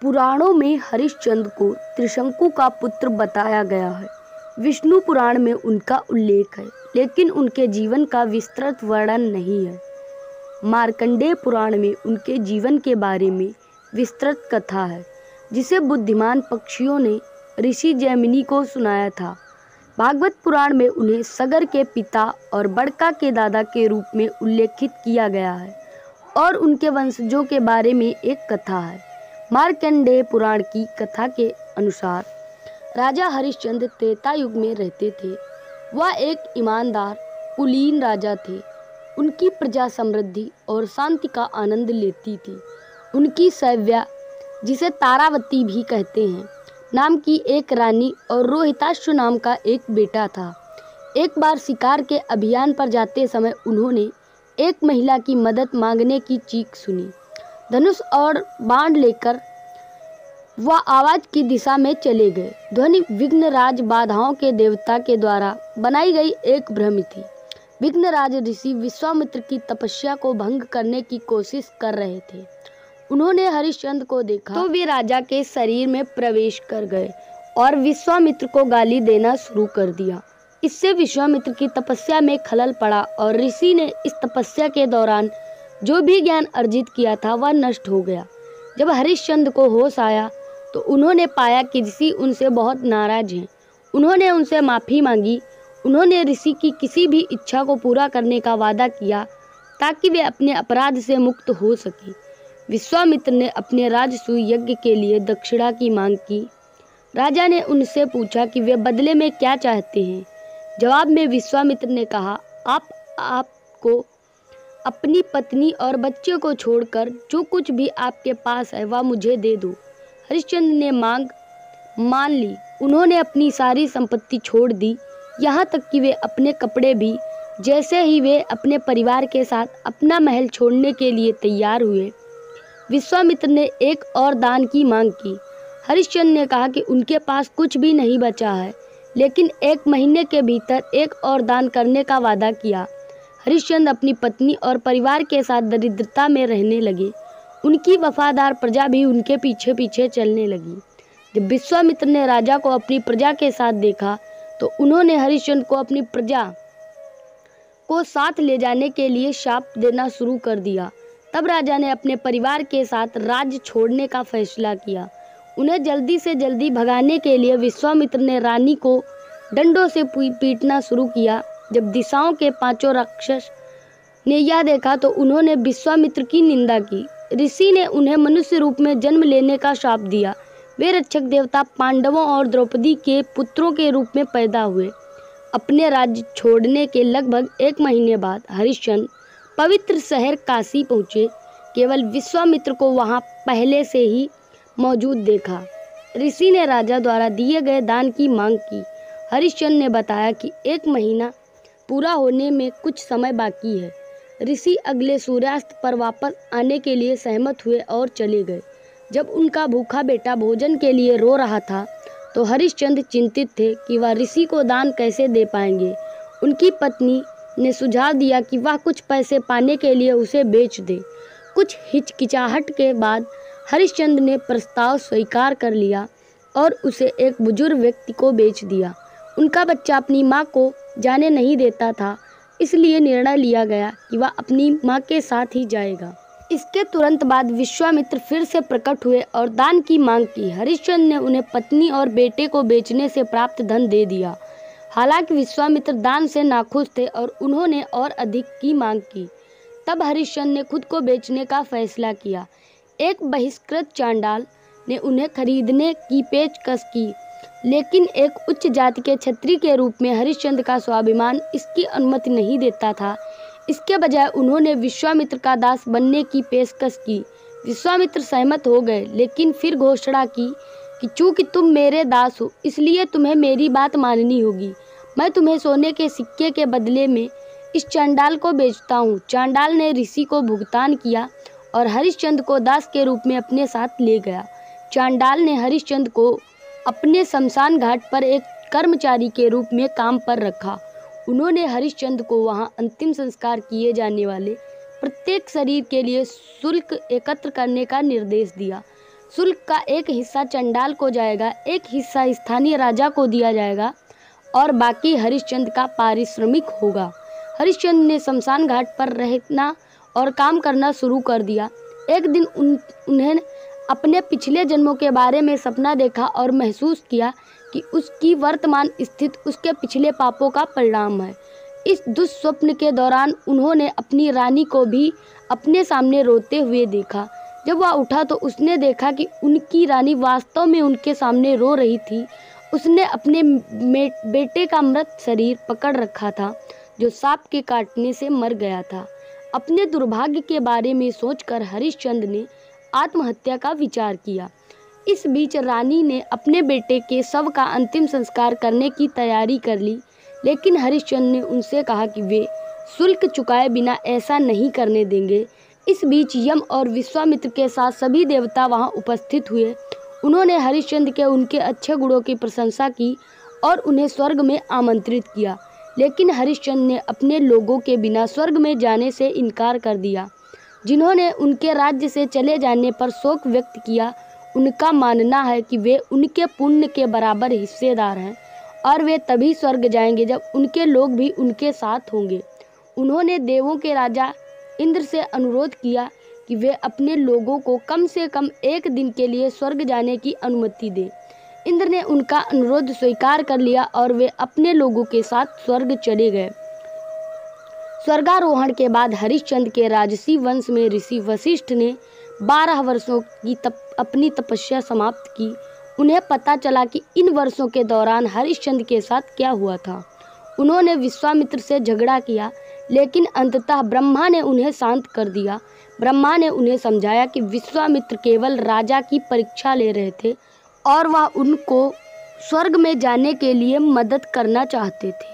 पुराणों में हरिश्चंद्र को त्रिशंकु का पुत्र बताया गया है। विष्णु पुराण में उनका उल्लेख है, लेकिन उनके जीवन का विस्तृत वर्णन नहीं है। मार्कंडेय पुराण में उनके जीवन के बारे में विस्तृत कथा है, जिसे बुद्धिमान पक्षियों ने ऋषि जैमिनी को सुनाया था। भागवत पुराण में उन्हें सगर के पिता और बड़का के दादा के रूप में उल्लेखित किया गया है और उनके वंशजों के बारे में एक कथा है। मार्कंडेय पुराण की कथा के अनुसार राजा हरिश्चंद्र त्रेता युग में रहते थे। वह एक ईमानदार कुलीन राजा थे। उनकी प्रजा समृद्धि और शांति का आनंद लेती थी। उनकी सैव्या, जिसे तारावती भी कहते हैं, नाम की एक रानी और रोहिताश्व नाम का एक बेटा था। एक बार शिकार के अभियान पर जाते समय उन्होंने एक महिला की मदद मांगने की चीख सुनी। धनुष और बाण लेकर वह आवाज की दिशा में चले गए। ध्वनि विघ्नराज बाधाओं के देवता के द्वारा बनाई गई एक भ्रम थी। विघ्नराज ऋषि विश्वामित्र की तपस्या को भंग करने की कोशिश कर रहे थे। उन्होंने हरिश्चंद्र को देखा तो वे राजा के शरीर में प्रवेश कर गए और विश्वामित्र को गाली देना शुरू कर दिया। इससे विश्वामित्र की तपस्या में खलल पड़ा और ऋषि ने इस तपस्या के दौरान जो भी ज्ञान अर्जित किया था वह नष्ट हो गया। जब हरिश्चंद्र को होश आया तो उन्होंने पाया कि ऋषि उनसे बहुत नाराज हैं। उन्होंने उनसे माफ़ी मांगी। उन्होंने ऋषि की किसी भी इच्छा को पूरा करने का वादा किया ताकि वे अपने अपराध से मुक्त हो सके। विश्वामित्र ने अपने राजसूय यज्ञ के लिए दक्षिणा की मांग की। राजा ने उनसे पूछा कि वे बदले में क्या चाहते हैं। जवाब में विश्वामित्र ने कहा, आपको अपनी पत्नी और बच्चे को छोड़कर जो कुछ भी आपके पास है वह मुझे दे दो। हरिश्चंद्र ने मांग मान ली। उन्होंने अपनी सारी संपत्ति छोड़ दी, यहाँ तक कि वे अपने कपड़े भी। जैसे ही वे अपने परिवार के साथ अपना महल छोड़ने के लिए तैयार हुए, विश्वामित्र ने एक और दान की मांग की। हरिश्चंद्र ने कहा कि उनके पास कुछ भी नहीं बचा है, लेकिन 1 महीने के भीतर एक और दान करने का वादा किया। हरिश्चंद्र अपनी पत्नी और परिवार के साथ दरिद्रता में रहने लगे। उनकी वफादार प्रजा भी उनके पीछे पीछे चलने लगी। जब विश्वामित्र ने राजा को अपनी प्रजा के साथ देखा तो उन्होंने हरिश्चंद्र को अपनी प्रजा को साथ ले जाने के लिए शाप देना शुरू कर दिया। तब राजा ने अपने परिवार के साथ राज्य छोड़ने का फैसला किया। उन्हें जल्दी से जल्दी भगाने के लिए विश्वामित्र ने रानी को डंडों से पीटना शुरू किया। जब दिशाओं के 5 राक्षस ने यह देखा तो उन्होंने विश्वामित्र की निंदा की। ऋषि ने उन्हें मनुष्य रूप में जन्म लेने का शाप दिया। वे रक्षक देवता पांडवों और द्रौपदी के पुत्रों के रूप में पैदा हुए। अपने राज्य छोड़ने के लगभग 1 महीने बाद हरिश्चंद्र पवित्र शहर काशी पहुँचे। केवल विश्वामित्र को वहाँ पहले से ही मौजूद देखा। ऋषि ने राजा द्वारा दिए गए दान की मांग की। हरिश्चंद्र ने बताया कि 1 महीना पूरा होने में कुछ समय बाकी है। ऋषि अगले सूर्यास्त पर वापस आने के लिए सहमत हुए और चले गए। जब उनका भूखा बेटा भोजन के लिए रो रहा था तो हरिश्चंद्र चिंतित थे कि वह ऋषि को दान कैसे दे पाएंगे। उनकी पत्नी ने सुझाव दिया कि वह कुछ पैसे पाने के लिए उसे बेच दे। कुछ हिचकिचाहट के बाद हरिश्चंद्र ने प्रस्ताव स्वीकार कर लिया और उसे एक बुजुर्ग व्यक्ति को बेच दिया। उनका बच्चा अपनी माँ को जाने नहीं देता था, इसलिए निर्णय लिया गया कि वह अपनी माँ के साथ ही जाएगा। इसके तुरंत बाद विश्वामित्र फिर से प्रकट हुए और दान की मांग की। हरिश्चंद्र ने उन्हें पत्नी और बेटे को बेचने से प्राप्त धन दे दिया। हालांकि विश्वामित्र दान से नाखुश थे और उन्होंने और अधिक की मांग की। तब हरिश्चंद्र ने खुद को बेचने का फैसला किया। एक बहिष्कृत चांडाल ने उन्हें खरीदने की पेशकश की, लेकिन एक उच्च जाति के क्षत्रिय के रूप में हरिश्चंद्र का स्वाभिमान इसकी अनुमति नहीं देता था। इसके बजाय उन्होंने विश्वामित्र का दास बनने की पेशकश की। विश्वामित्र सहमत हो गए, लेकिन फिर घोषणा की कि चूंकि तुम मेरे दास हो इसलिए तुम्हें मेरी बात माननी होगी। मैं तुम्हें सोने के सिक्के के बदले में इस चांडाल को बेचता हूँ। चांडाल ने ऋषि को भुगतान किया और हरिश्चंद्र को दास के रूप में अपने साथ ले गया। चांडाल ने हरिश्चंद्र को अपने शमशान घाट पर एक कर्मचारी के रूप में काम पर रखा। उन्होंने हरिश्चंद्र को वहां अंतिम संस्कार किए जाने वाले प्रत्येक शरीर के लिए शुल्क एकत्र करने का निर्देश दिया। शुल्क का एक हिस्सा चंडाल को जाएगा, एक हिस्सा स्थानीय राजा को दिया जाएगा और बाकी हरिश्चंद्र का पारिश्रमिक होगा। हरिश्चंद्र ने शमशान घाट पर रहना और काम करना शुरू कर दिया। एक दिन उन्हें अपने पिछले जन्मों के बारे में सपना देखा और महसूस किया कि उसकी वर्तमान स्थिति उसके पिछले पापों का परिणाम है। इस दुस्वप्न के दौरान उन्होंने अपनी रानी को भी अपने सामने रोते हुए देखा। जब वह उठा तो उसने देखा कि उनकी रानी वास्तव में उनके सामने रो रही थी। उसने अपने बेटे का मृत शरीर पकड़ रखा था, जो सांप के काटने से मर गया था। अपने दुर्भाग्य के बारे में सोचकर हरिश्चंद्र ने आत्महत्या का विचार किया। इस बीच रानी ने अपने बेटे के शव का अंतिम संस्कार करने की तैयारी कर ली, लेकिन हरिश्चंद्र ने उनसे कहा कि वे शुल्क चुकाए बिना ऐसा नहीं करने देंगे। इस बीच यम और विश्वामित्र के साथ सभी देवता वहां उपस्थित हुए। उन्होंने हरिश्चंद्र के उनके अच्छे गुणों की प्रशंसा की और उन्हें स्वर्ग में आमंत्रित किया, लेकिन हरिश्चंद्र ने अपने लोगों के बिना स्वर्ग में जाने से इनकार कर दिया। जिन्होंने उनके राज्य से चले जाने पर शोक व्यक्त किया, उनका मानना है कि वे उनके पुण्य के बराबर हिस्सेदार हैं और वे तभी स्वर्ग जाएंगे जब उनके लोग भी उनके साथ होंगे। उन्होंने देवों के राजा इंद्र से अनुरोध किया कि वे अपने लोगों को कम से कम एक दिन के लिए स्वर्ग जाने की अनुमति दें। इंद्र ने उनका अनुरोध स्वीकार कर लिया और वे अपने लोगों के साथ स्वर्ग चले गए। स्वर्गारोहण के बाद हरिश्चंद्र के राजसी वंश में ऋषि वशिष्ठ ने 12 वर्षों की अपनी तपस्या समाप्त की। उन्हें पता चला कि इन वर्षों के दौरान हरिश्चंद्र के साथ क्या हुआ था। उन्होंने विश्वामित्र से झगड़ा किया, लेकिन अंततः ब्रह्मा ने उन्हें शांत कर दिया। ब्रह्मा ने उन्हें समझाया कि विश्वामित्र केवल राजा की परीक्षा ले रहे थे और वह उनको स्वर्ग में जाने के लिए मदद करना चाहते थे।